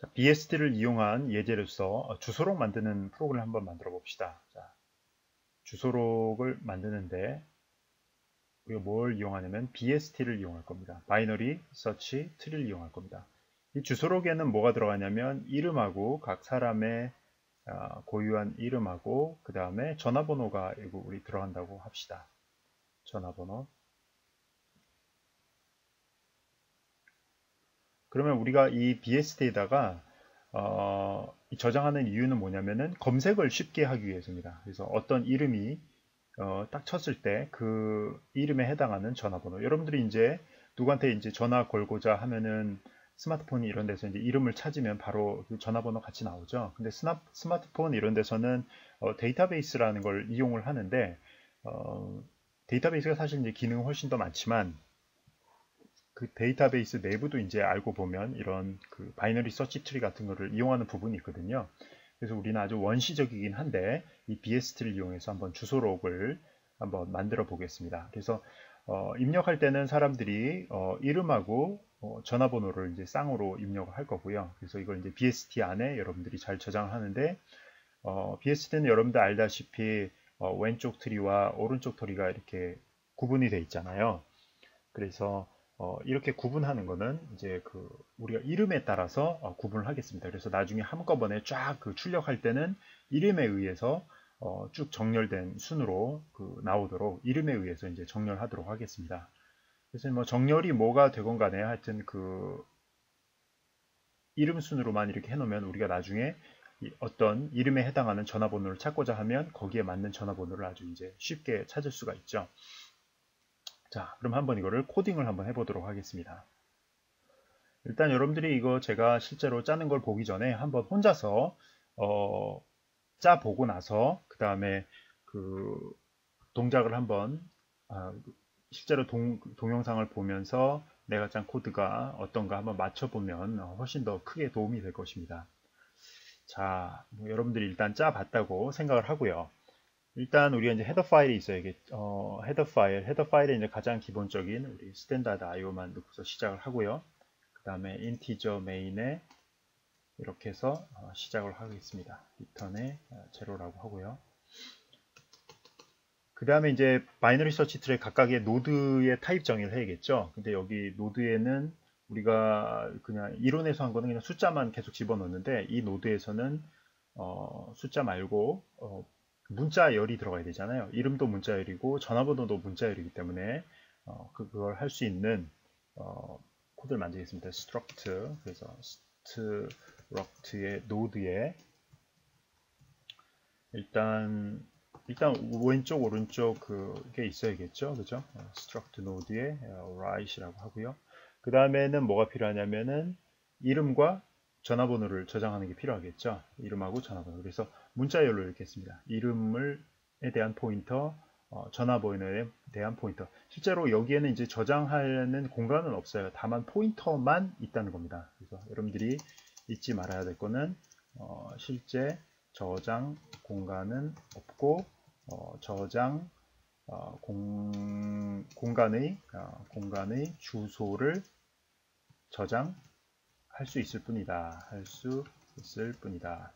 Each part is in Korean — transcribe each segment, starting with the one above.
자, BSD를 이용한 예제로서 주소록 만드는 프로그램을 한번 만들어 봅시다. 자, 주소록을 만드는데 우리가 뭘 이용하냐면 BST를 이용할 겁니다. 바이너리 서치 트리를 이용할 겁니다. 이 주소록에는 뭐가 들어가냐면 이름하고 각 사람의 고유한 이름하고 그 다음에 전화번호가 이거 우리 들어간다고 합시다. 전화번호. 그러면 우리가 이 BSD에다가 저장하는 이유는 뭐냐면은 검색을 쉽게 하기 위해서입니다. 그래서 어떤 이름이 딱 쳤을 때 그 이름에 해당하는 전화번호. 여러분들이 이제 누구한테 이제 전화 걸고자 하면은 스마트폰이 이런 데서 이제 이름을 찾으면 바로 그 전화번호 같이 나오죠. 근데 스마트폰 이런 데서는 데이터베이스라는 걸 이용을 하는데 어, 데이터베이스가 사실 이제 기능은 훨씬 더 많지만 그 데이터베이스 내부도 이제 알고 보면 이런 그 바이너리 서치 트리 같은 거를 이용하는 부분이 있거든요. 그래서 우리는 아주 원시적이긴 한데 이 BST를 이용해서 한번 주소록을 한번 만들어 보겠습니다. 그래서 입력할 때는 사람들이 이름하고 전화번호를 이제 쌍으로 입력을 할 거고요. 그래서 이걸 이제 BST 안에 여러분들이 잘 저장을 하는데 BST는 여러분들 알다시피 왼쪽 트리와 오른쪽 트리가 이렇게 구분이 돼 있잖아요. 그래서 이렇게 구분하는 거는 이제 그 우리가 이름에 따라서 구분을 하겠습니다. 그래서 나중에 한꺼번에 쫙 그 출력할 때는 이름에 의해서 쭉 정렬된 순으로 그 나오도록 이름에 의해서 이제 정렬하도록 하겠습니다. 그래서 뭐 정렬이 뭐가 되건 간에 하여튼 그 이름 순으로만 이렇게 해놓으면 우리가 나중에 어떤 이름에 해당하는 전화번호를 찾고자 하면 거기에 맞는 전화번호를 아주 이제 쉽게 찾을 수가 있죠. 자, 그럼 한번 이거를 코딩을 한번 해보도록 하겠습니다. 일단 여러분들이 이거 제가 실제로 짜는 걸 보기 전에 한번 혼자서 짜보고 나서 그 다음에 그 동작을 한번 실제로 동영상을 보면서 내가 짠 코드가 어떤가 한번 맞춰보면 훨씬 더 크게 도움이 될 것입니다. 자, 뭐 여러분들이 일단 짜봤다고 생각을 하고요. 일단 우리가 이제 헤더 파일이 있어야겠죠. 헤더 파일에 이제 가장 기본적인 우리 스탠다드 IO만 넣고서 시작을 하고요. 그 다음에 인티저 메인에 이렇게 해서 시작을 하겠습니다. 리턴에 제로라고 하고요. 그 다음에 이제 바이너리 서치 트리 각각의 노드의 타입 정의를 해야겠죠. 근데 여기 노드에는 우리가 그냥 이론에서 한 거는 그냥 숫자만 계속 집어넣는데 이 노드에서는 숫자 말고 문자열이 들어가야 되잖아요. 이름도 문자열이고 전화번호도 문자열이기 때문에 그걸 할 수 있는 코드를 만들겠습니다. struct 그래서 struct의 노드에 일단 왼쪽 오른쪽 그게 있어야겠죠, 그죠? struct 노드에 write이라고 하고요. 그 다음에는 뭐가 필요하냐면은 이름과 전화번호를 저장하는 게 필요하겠죠. 이름하고 전화번호. 그래서 문자열로 이렇게 했습니다. 이름에 대한 포인터, 전화번호에 대한 포인터. 실제로 여기에는 이제 저장하는 공간은 없어요. 다만 포인터만 있다는 겁니다. 그래서 여러분들이 잊지 말아야 될 거는 실제 저장 공간은 없고 저장 공간의 주소를 저장할 수 있을 뿐이다. 할 수 있을 뿐이다.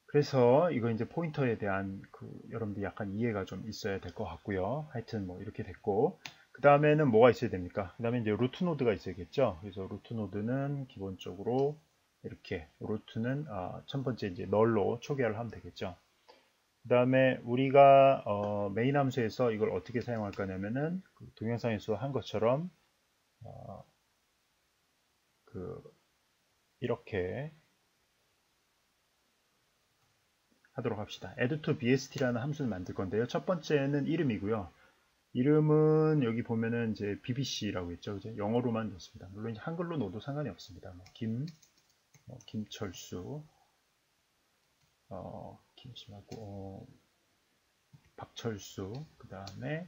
그래서 이거 이제 포인터에 대한 여러분들 약간 이해가 좀 있어야 될 것 같고요. 하여튼 뭐 이렇게 됐고 그 다음에는 뭐가 있어야 됩니까? 그 다음에 이제 루트 노드가 있어야겠죠. 그래서 루트 노드는 기본적으로 이렇게 루트는 첫 번째 이제 널로 초기화를 하면 되겠죠. 그 다음에 우리가 메인 함수에서 이걸 어떻게 사용할 거냐면은 동영상에서 한 것처럼 이렇게 하도록 합시다. add to bst라는 함수를 만들 건데요. 첫 번째는 이름이고요. 이름은 여기 보면은 이제 bbc라고 했죠. 그죠? 영어로만 넣습니다. 물론 이제 한글로 넣어도 상관이 없습니다. 김철수, 김씨하고 박철수, 그 다음에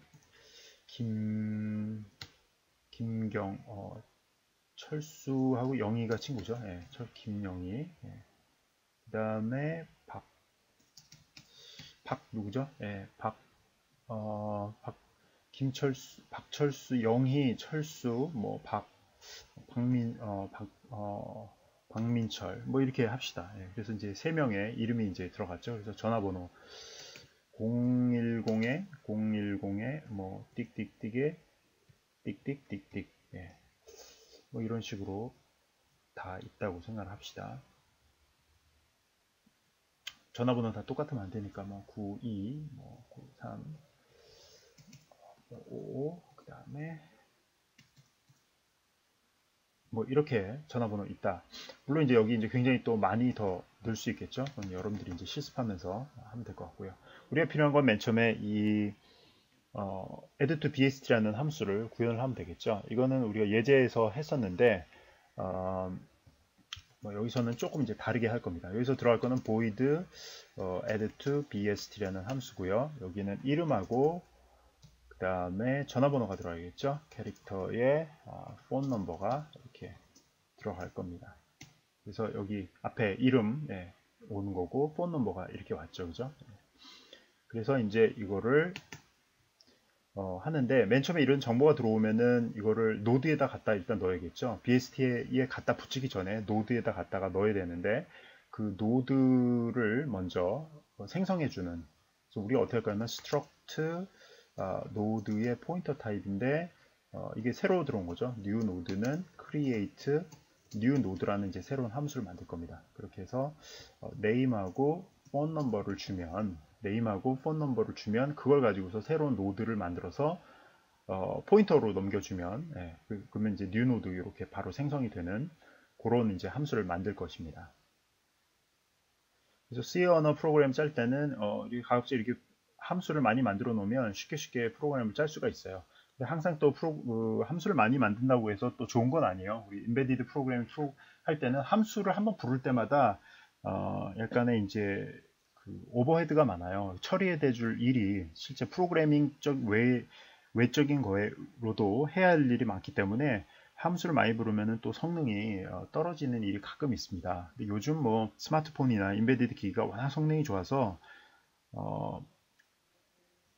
김경, 철수하고 영희가 친구죠. 예, 김영희. 예. 그 다음에 박 누구죠? 예, 김철수, 박철수, 영희, 철수, 뭐 박민, 박민철 뭐 이렇게 합시다. 예, 그래서 이제 3명의 이름이 이제 들어갔죠. 그래서 전화번호 010에 뭐 띡띡띡에 띡띡띡띡 예, 뭐 이런 식으로 다 있다고 생각을 합시다. 전화번호 다 똑같으면 안 되니까 뭐 92, 뭐 93, 55, 그 다음에 뭐 이렇게 전화번호 있다. 물론 이제 여기 이제 굉장히 또 많이 더 넣을 수 있겠죠. 그건 여러분들이 이제 실습하면서 하면 될 것 같고요. 우리가 필요한 건 맨 처음에 이 add to bst라는 함수를 구현을 하면 되겠죠. 이거는 우리가 예제에서 했었는데 뭐 여기서는 조금 이제 다르게 할 겁니다. 여기서 들어갈 거는 void add to bst라는 함수고요. 여기는 이름하고 그 다음에 전화번호가 들어가겠죠. 캐릭터에 폰 넘버가 이렇게 들어갈 겁니다. 그래서 여기 앞에 이름 오는 거고 폰 넘버가 이렇게 왔죠, 그죠? 그래서 이제 이거를 하는데 맨 처음에 이런 정보가 들어오면은 이거를 노드에다 갖다 일단 넣어야겠죠. BST에 갖다 붙이기 전에 노드에다 갖다가 넣어야 되는데 그 노드를 먼저 생성해주는. 그래서 우리가 어떻게 할까 하면 struct 노드의 포인터 타입인데 이게 새로 들어온 거죠. new 노드는 create new 노드라는 이제 새로운 함수를 만들 겁니다. 그렇게 해서 name하고 phone number를 주면 네임하고 폰 넘버를 주면 그걸 가지고서 새로운 노드를 만들어서 포인터로 넘겨주면 그러면 이제 뉴 노드 이렇게 바로 생성이 되는 그런 이제 함수를 만들 것입니다. 그래서 C 언어 프로그램 짤 때는 가급적 이렇게 함수를 많이 만들어 놓으면 쉽게 프로그램을 짤 수가 있어요. 근데 항상 또 함수를 많이 만든다고 해서 또 좋은 건 아니에요. 우리 인베디드 프로그램 할 때는 함수를 한번 부를 때마다 약간의 이제 오버헤드가 많아요. 처리해 줄 일이 실제 프로그래밍적 외적인 거로도 해야 할 일이 많기 때문에 함수를 많이 부르면 또 성능이 떨어지는 일이 가끔 있습니다. 근데 요즘 뭐 스마트폰이나 인베디드 기기가 워낙 성능이 좋아서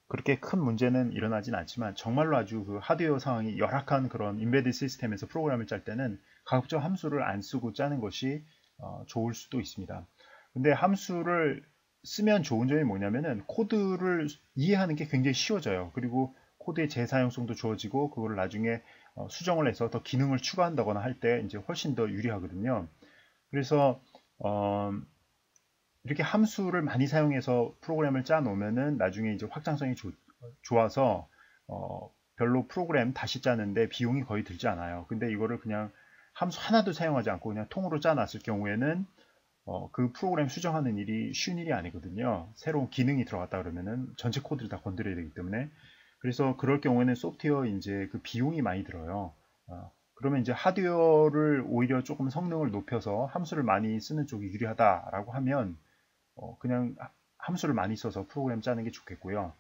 그렇게 큰 문제는 일어나진 않지만 정말로 아주 그 하드웨어 상황이 열악한 그런 인베디드 시스템에서 프로그램을 짤 때는 가급적 함수를 안 쓰고 짜는 것이 좋을 수도 있습니다. 근데 함수를 쓰면 좋은 점이 뭐냐면은 코드를 이해하는 게 굉장히 쉬워져요. 그리고 코드의 재사용성도 좋아지고 그거를 나중에 수정을 해서 더 기능을 추가한다거나 할 때 이제 훨씬 더 유리하거든요. 그래서 이렇게 함수를 많이 사용해서 프로그램을 짜 놓으면은 나중에 이제 확장성이 좋아서 별로 프로그램 다시 짜는데 비용이 거의 들지 않아요. 근데 이거를 그냥 함수 하나도 사용하지 않고 그냥 통으로 짜 놨을 경우에는 그 프로그램 수정하는 일이 쉬운 일이 아니거든요. 새로운 기능이 들어갔다 그러면은 전체 코드를 다 건드려야 되기 때문에. 그래서 그럴 경우에는 소프트웨어 이제 그 비용이 많이 들어요. 그러면 이제 하드웨어를 오히려 조금 성능을 높여서 함수를 많이 쓰는 쪽이 유리하다라고 하면 그냥 함수를 많이 써서 프로그램 짜는 게 좋겠고요.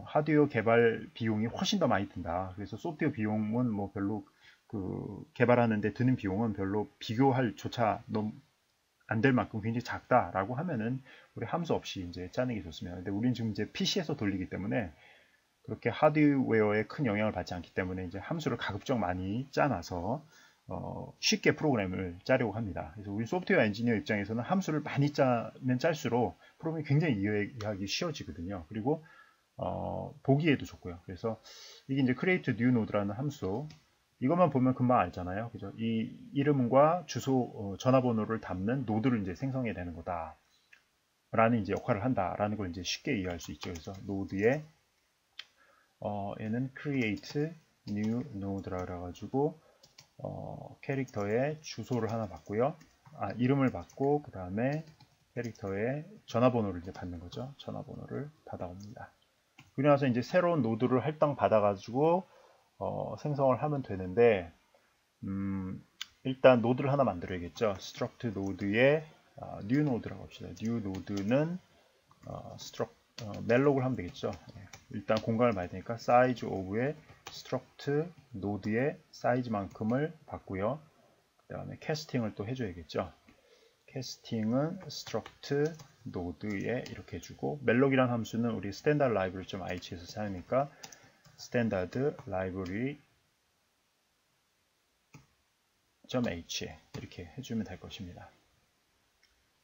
하드웨어 개발 비용이 훨씬 더 많이 든다. 그래서 소프트웨어 비용은 뭐 별로 그 개발하는데 드는 비용은 별로 비교할 조차 너무 안 될 만큼 굉장히 작다라고 하면은 우리 함수 없이 이제 짜는 게 좋습니다. 근데 우리는 지금 이제 PC에서 돌리기 때문에 그렇게 하드웨어에 큰 영향을 받지 않기 때문에 이제 함수를 가급적 많이 짜놔서 쉽게 프로그램을 짜려고 합니다. 그래서 우리 소프트웨어 엔지니어 입장에서는 함수를 많이 짜면 짤수록 프로그램이 굉장히 이해하기 쉬워지거든요. 그리고 보기에도 좋고요. 그래서 이게 이제 create new node라는 함수, 이것만 보면 금방 알잖아요. 그죠? 이 이름과 주소, 전화번호를 담는 노드를 이제 생성해야 되는 거다. 라는 이제 역할을 한다라는 걸 이제 쉽게 이해할 수 있죠. 그래서 노드에 얘는 create new node라 그래가지고 캐릭터에 주소를 하나 받고요. 이름을 받고 그 다음에 캐릭터에 전화번호를 이제 받는 거죠. 전화번호를 받아옵니다. 그리고 나서 이제 새로운 노드를 할당 받아가지고 생성을 하면 되는데 일단 노드를 하나 만들어야겠죠. struct 노드에 new 노드라고 합시다. new 노드는 struct 멜록을 하면 되겠죠. 일단 공간을 봐야 되니까 size of의 struct 노드의 사이즈만큼을 받고요. 그 다음에 캐스팅을 또 해줘야겠죠. 캐스팅은 struct 노드에 이렇게 해주고, 멜록이란 함수는 우리 standard library.ih에서 사용하니까 standard library .h 이렇게 해주면 될 것입니다.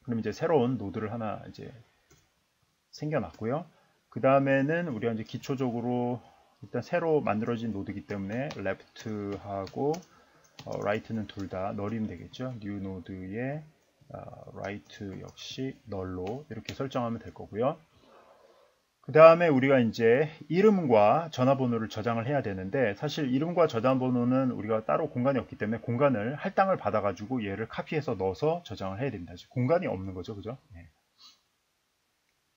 그럼 이제 새로운 노드를 하나 이제 생겨났고요. 그 다음에는 우리가 이제 기초적으로 일단 새로 만들어진 노드이기 때문에 left하고 right는 둘 다 널이면 되겠죠. new 노드에 right 역시 널로 이렇게 설정하면 될 거고요. 그 다음에 우리가 이제 이름과 전화번호를 저장을 해야 되는데, 사실 이름과 전화번호는 우리가 따로 공간이 없기 때문에 공간을 할당을 받아 가지고 얘를 카피해서 넣어서 저장을 해야 됩니다. 공간이 없는 거죠, 그죠? 네.